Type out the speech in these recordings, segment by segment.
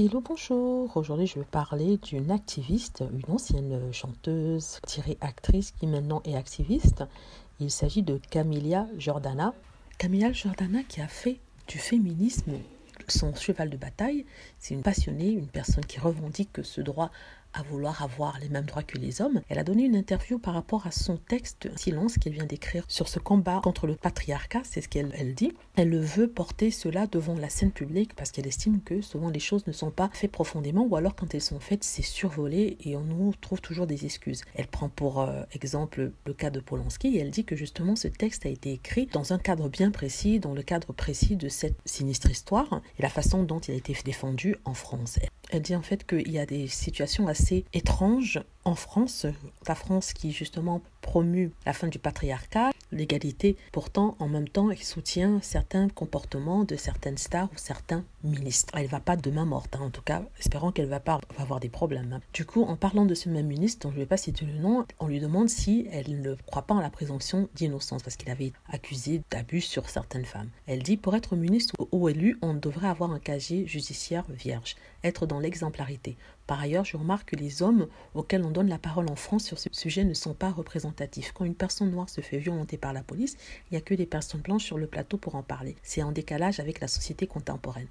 Hello, bonjour. Aujourd'hui, je vais parler d'une activiste, une ancienne chanteuse, actrice qui maintenant est activiste. Il s'agit de Camilla Jordana. Camilla Jordana qui a fait du féminisme son cheval de bataille. C'est une passionnée, une personne qui revendique ce droit à vouloir avoir les mêmes droits que les hommes. Elle a donné une interview par rapport à son texte Silence qu'elle vient d'écrire sur ce combat contre le patriarcat, c'est ce qu'elle dit. Elle veut porter cela devant la scène publique parce qu'elle estime que souvent les choses ne sont pas faites profondément ou alors quand elles sont faites, c'est survolé et on nous trouve toujours des excuses. Elle prend pour exemple le cas de Polanski et elle dit que justement ce texte a été écrit dans un cadre bien précis, dans le cadre précis de cette sinistre histoire et la façon dont il a été défendu en France. Elle dit en fait qu'il y a des situations assez étranges en France, la France qui justement promue la fin du patriarcat, l'égalité, pourtant en même temps elle soutient certains comportements de certaines stars ou certains ministres. Elle ne va pas de main morte, en tout cas, espérant qu'elle va pas avoir des problèmes. Du coup, en parlant de ce même ministre, dont je ne vais pas citer le nom, on lui demande si elle ne croit pas en la présomption d'innocence, parce qu'il avait été accusé d'abus sur certaines femmes. Elle dit, pour être ministre ou élu, on devrait avoir un casier judiciaire vierge, être dans l'exemplarité. Par ailleurs, je remarque que les hommes auxquels on donne la parole en France sur ce sujet ne sont pas représentatifs. Quand une personne noire se fait violenter par la police, il n'y a que des personnes blanches sur le plateau pour en parler. C'est en décalage avec la société contemporaine.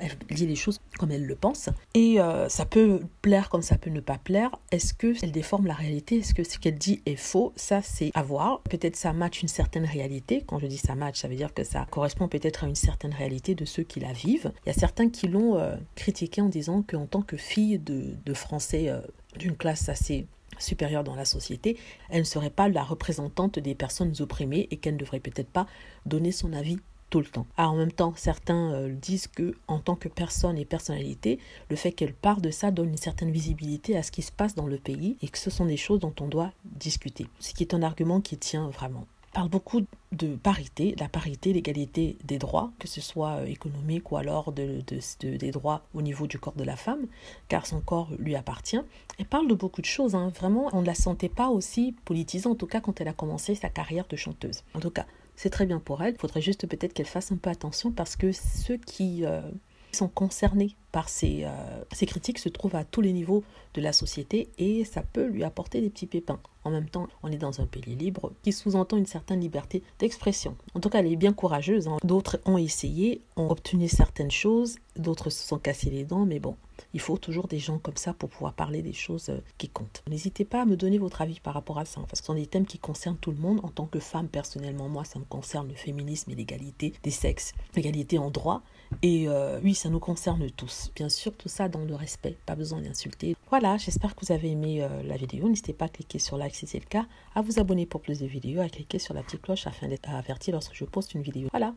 Elle dit les choses comme elle le pense et ça peut plaire comme ça peut ne pas plaire. Est-ce qu'elle déforme la réalité? Est-ce que ce qu'elle dit est faux? Ça, c'est à voir. Peut-être ça matche une certaine réalité. Quand je dis ça matche, ça veut dire que ça correspond peut-être à une certaine réalité de ceux qui la vivent. Il y a certains qui l'ont critiqué en disant qu'en tant que fille de Français d'une classe assez supérieure dans la société, elle ne serait pas la représentante des personnes opprimées et qu'elle ne devrait peut-être pas donner son avis tout le temps. En même temps, certains disent que en tant que personne et personnalité, le fait qu'elle parle de ça donne une certaine visibilité à ce qui se passe dans le pays et que ce sont des choses dont on doit discuter. Ce qui est un argument qui tient vraiment. On parle beaucoup de parité, la parité, l'égalité des droits, que ce soit économique ou alors des droits au niveau du corps de la femme, car son corps lui appartient. Elle parle de beaucoup de choses, vraiment, on ne la sentait pas aussi politisée, en tout cas quand elle a commencé sa carrière de chanteuse. En tout cas, c'est très bien pour elle, il faudrait juste peut-être qu'elle fasse un peu attention parce que ceux qui sont concernés par ces critiques se trouvent à tous les niveaux de la société et ça peut lui apporter des petits pépins. En même temps, on est dans un pays libre qui sous-entend une certaine liberté d'expression. En tout cas, elle est bien courageuse. D'autres ont essayé, ont obtenu certaines choses, d'autres se sont cassés les dents, mais bon, il faut toujours des gens comme ça pour pouvoir parler des choses qui comptent. N'hésitez pas à me donner votre avis par rapport à ça, parce que ce sont des thèmes qui concernent tout le monde. En tant que femme, personnellement, moi, ça me concerne le féminisme et l'égalité des sexes, l'égalité en droit. Et oui, ça nous concerne tous. Bien sûr, tout ça dans le respect, pas besoin d'insulter. Voilà, j'espère que vous avez aimé la vidéo. N'hésitez pas à cliquer sur like si c'est le cas, à vous abonner pour plus de vidéos, à cliquer sur la petite cloche afin d'être averti lorsque je poste une vidéo. Voilà.